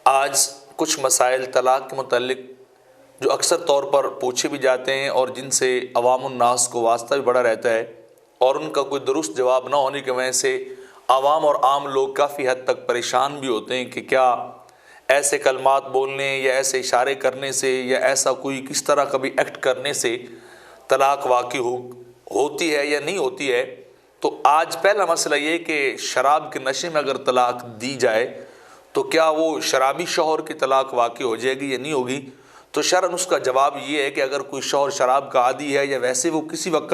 آج کچھ مسائل طلاق کے متعلق جو اکثر طور پر پوچھے بھی جاتے ہیں اور جن سے عوام الناس کو واسطہ بھی بڑا رہتا ہے اور ان کا کوئی درست جواب نہ ہونے کی وجہ سے عوام اور عام لوگ کافی حد تک پریشان بھی ہوتے ہیں کہ کیا ایسے کلمات بولنے یا ایسے اشارے کرنے سے یا ایسا کوئی کس طرح کبھی ایکٹ کرنے سے طلاق واقع ہوتی ہے یا نہیں ہوتی ہے۔ تو آج پہلا مسئلہ یہ کہ شراب کے نشے میں اگر طلاق دی جائے تو کیا وہ شرابی شوہر کی طلاق واقع ہو جائے گی یا نہیں ہوگی۔ تو شرعاً اس کا جواب یہ ہے کہ اگر کوئی شوہر شراب کا عادی ہے یا ویسے وہ کسی وقت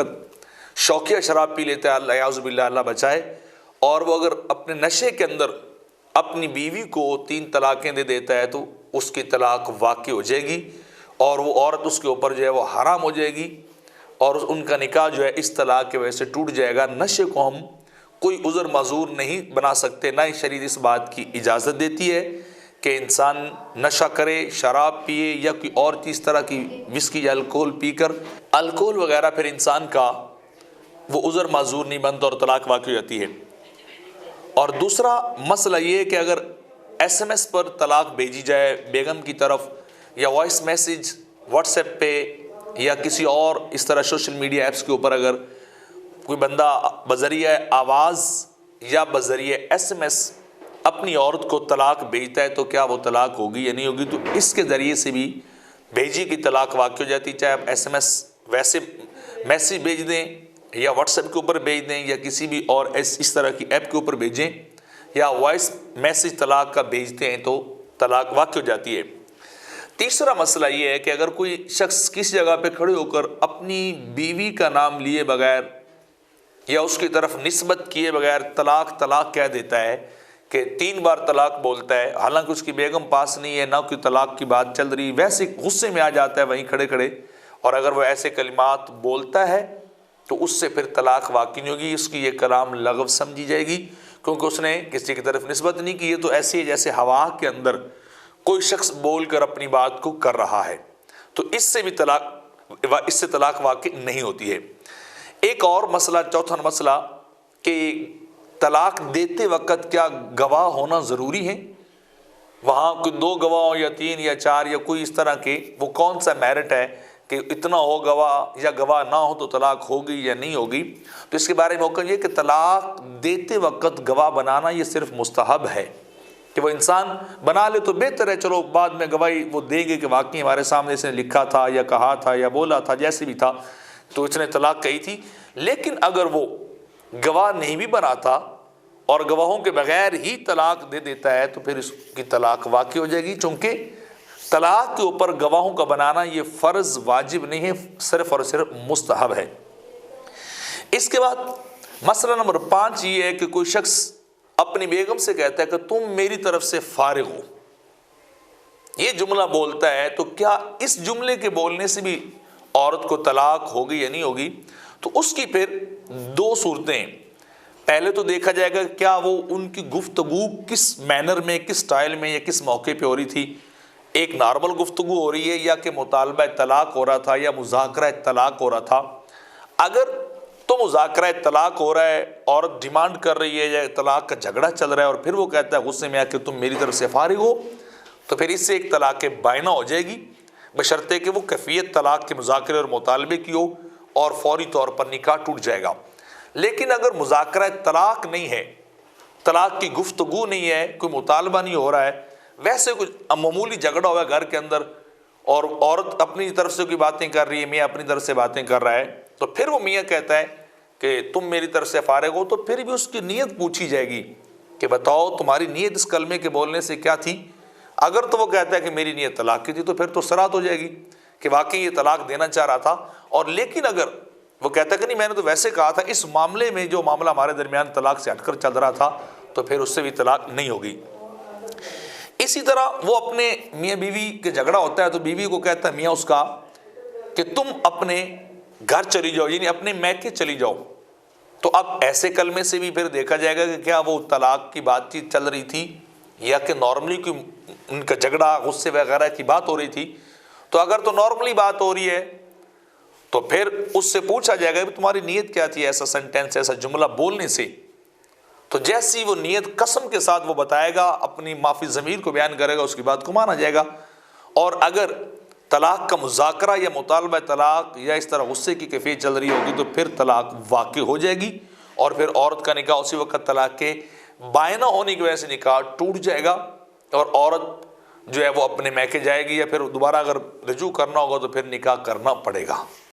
شوقیہ شراب پی لیتا ہے، اللہ اعوذ باللہ، اللہ بچائے، اور وہ اگر اپنے نشے کے اندر اپنی بیوی کو 3 طلاقیں دے دیتا ہے تو اس کی طلاق واقع ہو جائے گی اور وہ عورت اس کے اوپر جو ہے وہ حرام ہو جائے گی اور ان کا نکاح جو ہے اس طلاق کی وجہ سے ٹوٹ جائے گا۔ نشے کو ہم کوئی عذر معذور نہیں بنا سکتے، نہ ہی شریعت اس بات کی اجازت دیتی ہے کہ انسان نشہ کرے، شراب پیے یا کوئی اور چیز طرح کی وسکی یا الکوہل پی کر الکوہل وغیرہ پھر انسان کا وہ عذر معذور نہیں بنتا اور طلاق واقع ہو جاتی ہے۔ اور دوسرا مسئلہ یہ ہے کہ اگر ایس ایم ایس پر طلاق بھیجی جائے بیگم کی طرف یا وائس میسیج واٹس ایپ پہ یا کسی اور اس طرح سوشل میڈیا ایپس کے اوپر اگر کوئی بندہ بذریعہ آواز یا بذریعہ ایس ایم ایس اپنی عورت کو طلاق بھیجتا ہے تو کیا وہ طلاق ہوگی یا نہیں ہوگی۔ تو اس کے ذریعے سے بھی بھیجی کی طلاق واقع ہو جاتی، چاہے آپ ایس ایم ایس ویسے میسیج بھیج دیں یا واٹس ایپ کے اوپر بھیج دیں یا کسی بھی اور اس طرح کی ایپ کے اوپر بھیجیں یا وائس میسیج طلاق کا بھیجتے ہیں تو طلاق واقع ہو جاتی ہے۔ تیسرا مسئلہ یہ ہے کہ اگر کوئی شخص کسی جگہ پہ کھڑے ہو کر اپنی بیوی کا نام لیے بغیر یا اس کی طرف نسبت کیے بغیر طلاق طلاق کہہ دیتا ہے کہ 3 بار طلاق بولتا ہے، حالانکہ اس کی بیگم پاس نہیں ہے، نہ کوئی طلاق کی بات چل رہی، ویسے غصے میں آ جاتا ہے وہیں کھڑے کھڑے، اور اگر وہ ایسے کلمات بولتا ہے تو اس سے پھر طلاق واقع نہیں ہوگی، اس کی یہ کلام لغو سمجھی جائے گی کیونکہ اس نے کسی کی طرف نسبت نہیں کی ہے۔ تو ایسے ہی جیسے ہوا کے اندر کوئی شخص بول کر اپنی بات کو کر رہا ہے، تو اس سے بھی طلاق واقع نہیں ہوتی ہے۔ ایک اور مسئلہ، چوتھا مسئلہ کہ طلاق دیتے وقت کیا گواہ ہونا ضروری ہے؟ وہاں کوئی 2 گواہ یا 3 یا 4 یا کوئی اس طرح کے، وہ کون سا میرٹ ہے کہ اتنا ہو گواہ یا گواہ نہ ہو تو طلاق ہوگی یا نہیں ہوگی؟ تو اس کے بارے میں حکم یہ کہ طلاق دیتے وقت گواہ بنانا یہ صرف مستحب ہے، کہ وہ انسان بنا لے تو بہتر ہے، چلو بعد میں گواہی وہ دیں گے کہ واقعی ہمارے سامنے اس نے لکھا تھا یا کہا تھا یا بولا تھا، جیسے بھی تھا تو اس نے طلاق کہی تھی۔ لیکن اگر وہ گواہ نہیں بھی بناتا اور گواہوں کے بغیر ہی طلاق دے دیتا ہے تو پھر اس کی طلاق واقع ہو جائے گی، چونکہ طلاق کے اوپر گواہوں کا بنانا یہ فرض واجب نہیں ہے، صرف اور صرف مستحب ہے۔ اس کے بعد مسئلہ نمبر 5 یہ ہے کہ کوئی شخص اپنی بیگم سے کہتا ہے کہ تم میری طرف سے فارغ ہو، یہ جملہ بولتا ہے، تو کیا اس جملے کے بولنے سے بھی عورت کو طلاق ہوگی یا نہیں ہوگی؟ تو اس کی پھر 2 صورتیں ہیں۔ پہلے تو دیکھا جائے گا کیا وہ ان کی گفتگو کس مینر میں، کس سٹائل میں یا کس موقع پہ ہو رہی تھی، ایک نارمل گفتگو ہو رہی ہے یا کہ مطالبہ طلاق ہو رہا تھا یا مذاکرہ طلاق ہو رہا تھا۔ اگر تو مذاکرہ طلاق ہو رہا ہے، عورت ڈیمانڈ کر رہی ہے یا طلاق کا جھگڑا چل رہا ہے اور پھر وہ کہتا ہے غصے میں آ کے تم میری طرف سے فارغ ہو، تو پھر اس سے ایک طلاق بائنہ ہو جائے گی، بشرطے کہ وہ کیفیت طلاق کے مذاکرے اور مطالبے کی ہو اور فوری طور پر نکاح ٹوٹ جائے گا۔ لیکن اگر مذاکرہ طلاق نہیں ہے، طلاق کی گفتگو نہیں ہے، کوئی مطالبہ نہیں ہو رہا ہے، ویسے کچھ معمولی جھگڑا ہوا ہے گھر کے اندر اور عورت اپنی طرف سے کوئی باتیں کر رہی ہے، میاں اپنی طرف سے باتیں کر رہا ہے، تو پھر وہ میاں کہتا ہے کہ تم میری طرف سے فارغ ہو، تو پھر بھی اس کی نیت پوچھی جائے گی کہ بتاؤ تمہاری نیت اس کلمے کے بولنے سے کیا تھی۔ اگر تو وہ کہتا ہے کہ میری نیت طلاق کی تھی تو پھر تو صراحت ہو جائے گی کہ واقعی یہ طلاق دینا چاہ رہا تھا، اور لیکن اگر وہ کہتا ہے کہ نہیں میں نے تو ویسے کہا تھا، اس معاملے میں جو معاملہ ہمارے درمیان طلاق سے ہٹ کر چل رہا تھا، تو پھر اس سے بھی طلاق نہیں ہوگی۔ اسی طرح وہ اپنے میاں بیوی کے جھگڑا ہوتا ہے تو بیوی کو کہتا ہے میاں اس کا کہ تم اپنے گھر چلی جاؤ، یعنی اپنے میکے چلی جاؤ، تو اب ایسے کلمے سے بھی پھر دیکھا جائے گا کہ کیا وہ طلاق کی بات چیت چل رہی تھی یا کہ نارملی کوئی ان کا جھگڑا غصے وغیرہ کی بات ہو رہی تھی۔ تو اگر تو نارملی بات ہو رہی ہے تو پھر اس سے پوچھا جائے گا کہ تمہاری نیت کیا تھی ایسا سینٹینس، ایسا جملہ بولنے سے، تو جیسی وہ نیت قسم کے ساتھ وہ بتائے گا، اپنی معافی ضمیر کو بیان کرے گا، اس کی بات کو مانا جائے گا۔ اور اگر طلاق کا مذاکرہ یا مطالبہ طلاق یا اس طرح غصے کی کیفیت چل رہی ہوگی تو پھر طلاق واقع ہو جائے گی، اور پھر عورت کا نکاح اسی وقت طلاق کے بائنہ ہونے کی وجہ سے نکاح ٹوٹ جائے گا، اور عورت جو ہے وہ اپنے میکے جائے گی، یا پھر دوبارہ اگر رجوع کرنا ہوگا تو پھر نکاح کرنا پڑے گا۔